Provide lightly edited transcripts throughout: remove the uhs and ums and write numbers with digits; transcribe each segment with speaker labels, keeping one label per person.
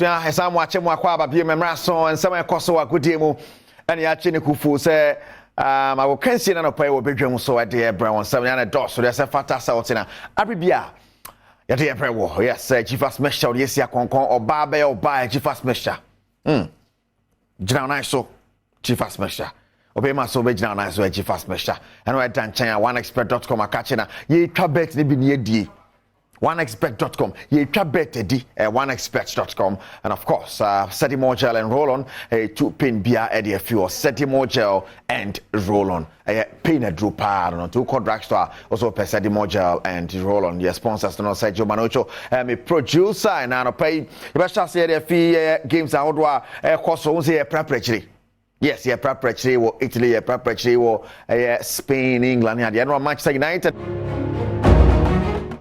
Speaker 1: Esa mo ache mo akwa ba bie memra so nsem ekoso agodie mu ene ya che ne kufu se ma wo kansi na no pai wo bedwam so ade ebra won sem na do so se fata sa wotina abibia ya de ebra wo yes Jifas Mesha yes ya konkon oba be oba Jifas Mesha jina na so Jifas Mesha obe ma so be jina na so Jifas Mesha eno e dan chan oneexpert.com akache na ye twa bet ne bi ne die oneexpert.com ye twa bet edi oneexpert.com and of course Sedimo gel and roll on a 2-pin bia edi fuel Sedimo gel and roll on a pin a drew pa no to call drugstore also per Sedimo gel and roll on your sponsors no say Joe Manocho me producer and no pay you better say the fee games out wa course on say preparatory. Yes, yeah, preparatory wo Italy, preparatory wo Spain, England, and no Manchester United.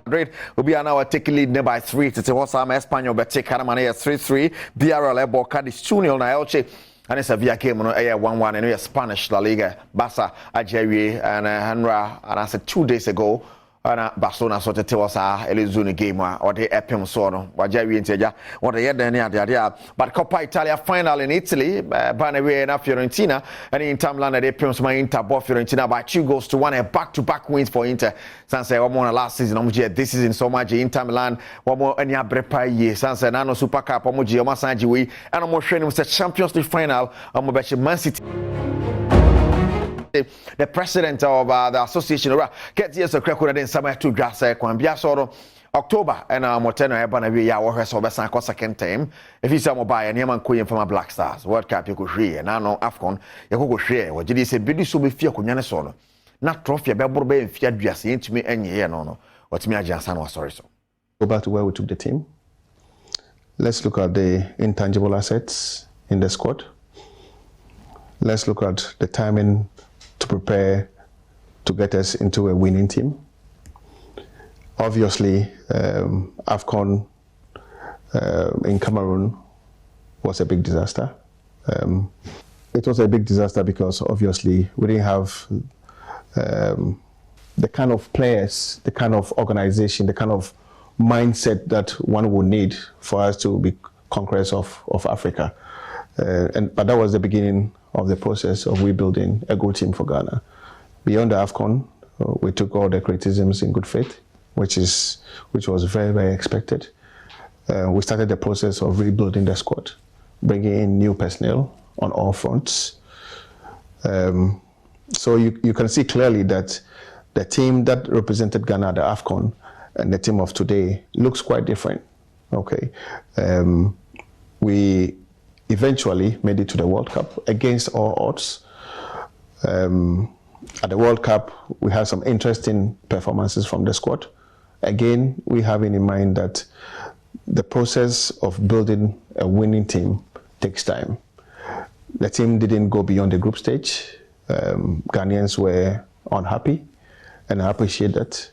Speaker 1: Madrid will be now taking lead by 3 to what's Espanyol but take Caramania 3-3 BRL Ebo Cadiz 2-0 na Elche and it's a via game no 1-1 and we Spanish La Liga Barca Algeria and Henra and I said 2 days ago and Barcelona sort of tell us Elizuni game or the Epim so no Algeria inteja what the there but Coppa Italia final in Italy Banaway and Fiorentina and in Milan they Epim my Inter both Fiorentina by 2-1 a back-to-back wins for Inter since one more last season this season so much Inter Milan one more any abrepa year since nano Super Cup omoji omasanji we and omo training was a Champions League final omo Man City. The president of the association gets years of crack in summer to grass Kwambia sort October and Moteno Ebana we are workers of a second time. If you some buy a Yaman Queen from a Black Stars, World Cup you could share, and I know Afcon, you could share. What did he say? Biddy so be fear Kunyanasono. Not trophy, Babur Bay and Fiat Bias into me any year, no. What's me, Jansan was sorry so.
Speaker 2: Go back to where we took the team. Let's look at the intangible assets in the squad. Let's look at the timing to prepare to get us into a winning team. Obviously, AFCON in Cameroon was a big disaster. It was a big disaster because obviously we didn't have the kind of players, the kind of organization, the kind of mindset that one would need for us to be conquerors of Africa. But that was the beginning of the process of rebuilding a good team for Ghana. Beyond the AFCON, we took all the criticisms in good faith, which was very, very expected. We started the process of rebuilding the squad, bringing in new personnel on all fronts. So you can see clearly that the team that represented Ghana at the AFCON and the team of today looks quite different. Okay, we eventually made it to the World Cup against all odds. At the World Cup, we had some interesting performances from the squad. Again, we having in mind that the process of building a winning team takes time. The team didn't go beyond the group stage. Ghanaians were unhappy, and I appreciate that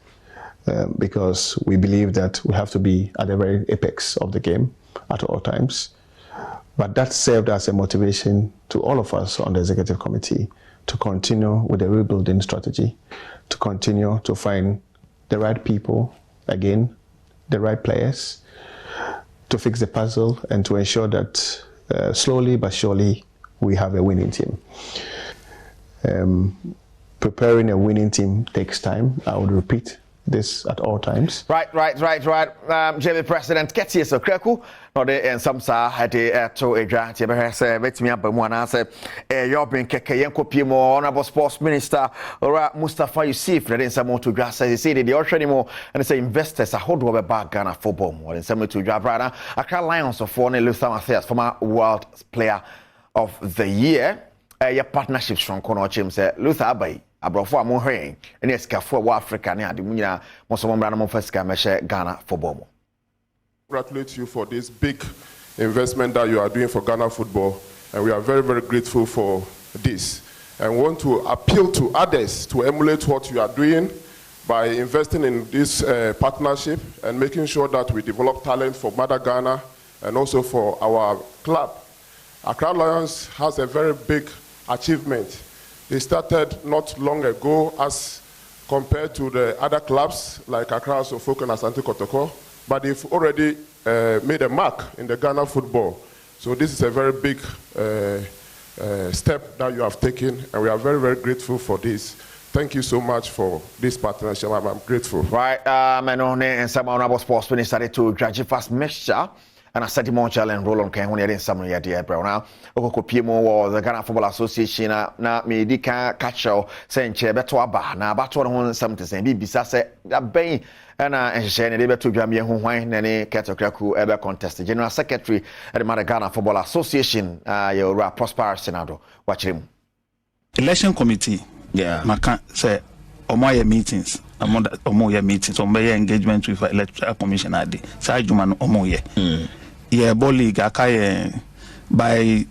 Speaker 2: because we believe that we have to be at the very apex of the game at all times. But that served as a motivation to all of us on the executive committee to continue with the rebuilding strategy, to continue to find the right people, again, the right players, to fix the puzzle and to ensure that slowly but surely we have a winning team. Preparing a winning team takes time. I would repeat this at all times.
Speaker 1: Right. Jamie President, get here so Kreku. No, they and some sa had to a grant. You better say, bet me up and one answer. You're being Keke Yanko more honorable sports minister or Mustafa Yusuf. They didn't say more to grass. They say the ocean anymore and they say investors are hold over back Ghana football more than some to grab right now. Accra Lions of one Luther Matthias, former World Player of the Year. Your partnerships from Kono Chim say Luther Abai. Abrofo amon hwen ene escafo wa Africa ne ade munyina moso mo mbra no fasika meshe Ghana football.
Speaker 3: Congratulate you for this big investment that you are doing for Ghana football, and we are very, very grateful for this. And want to appeal to others to emulate what you are doing by investing in this partnership and making sure that we develop talent for Mother Ghana and also for our club. Accra Lions has a very big achievement. They started not long ago as compared to the other clubs like Accra, Suffolk and Asante Kotoko, but they've already made a mark in the Ghana football. So this is a very big step that you have taken, and we are very, very grateful for this. Thank you so much for this partnership. I'm grateful.
Speaker 1: Right, Menone and some honorable sports when started to judge fast mixture. And I said, Montreal and Roland can when you're in some of dear Brown. Oko Pimo was the Ghana Football Association. Now, me, Dika Catcho, saying Chebetuaba, now, but one something saying, Bibisa said, that bay, and she and able to Jamie who wine any Catocraku ever contest. General Secretary at the Ghana Football Association, your Prosper Senado. Watch him.
Speaker 4: Election committee, yeah, Maka say, Omoya meetings. Omoya meetings, Omoya engagement with electoral commission. Adi, Sajuman Omoya. Yeah, Bolly Gakaye by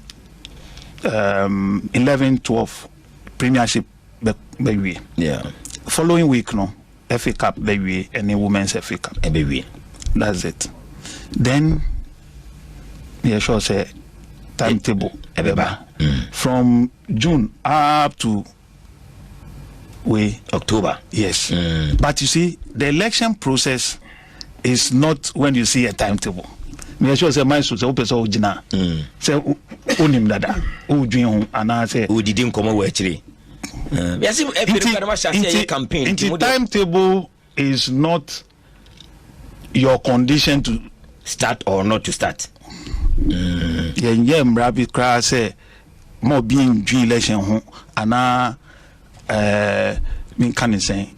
Speaker 4: 11-12 Premiership baby. Yeah. Following week, no FA Cup baby, and a women's FA Cup baby. That's it. Then, yeah, sure say timetable. From June up to October. Yes. But you see, the election process is not when you see a timetable. Me sure say my so say opese ogina. Say onim dada. O dwin ho ana say
Speaker 5: o didi nkomo we akire. Yes, every campaign.
Speaker 4: The timetable is not your condition to
Speaker 5: start or not to start.
Speaker 4: Yeah, mrabi kra say mo being dwin election ho ana me can say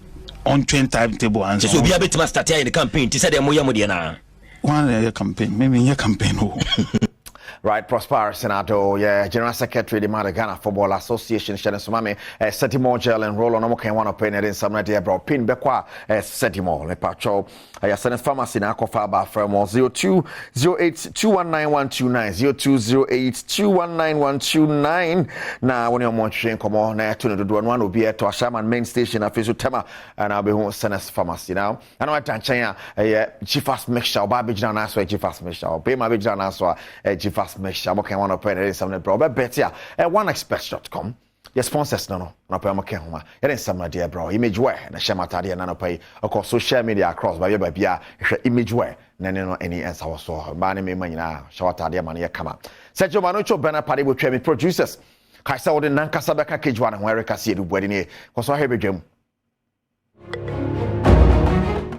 Speaker 4: on train timetable and
Speaker 5: so be able to start here in the campaign to say them moya modi na
Speaker 4: one campaign maybe your campaign.
Speaker 1: Right, Prosper Senado, yeah, General Secretary the Ghana Football Association, Shannon Sumame, Setimo Gel and Roll on Omokan one of in some idea bro pin Bequa, Setimo, Lepacho, I send a pharmacy now cofa bar from 0208219129 now when you're watching come on to the one will be at to a shaman main station of Tema and I'll be home Senes Pharmacy now. I know I Tanchaya, Chief Fast Mixture, Babbage down as well, Chief Fast Mixture, pay my big down as well, Chief Fast Mixture, okay, one of the some bro, but better, oneexpress.com. Your sponsors no pay mo ke homa e den some dear bro image wear na shema tade na no pay across social media across ba bia image wear na no any answer was so ba ne me manyina show tade ma na ye kama Sergio Manocho bana pade bo twemi producers kaisa wo de nankasa beka kejwa na ho ereka sie du bwadi ne ko so hebedwam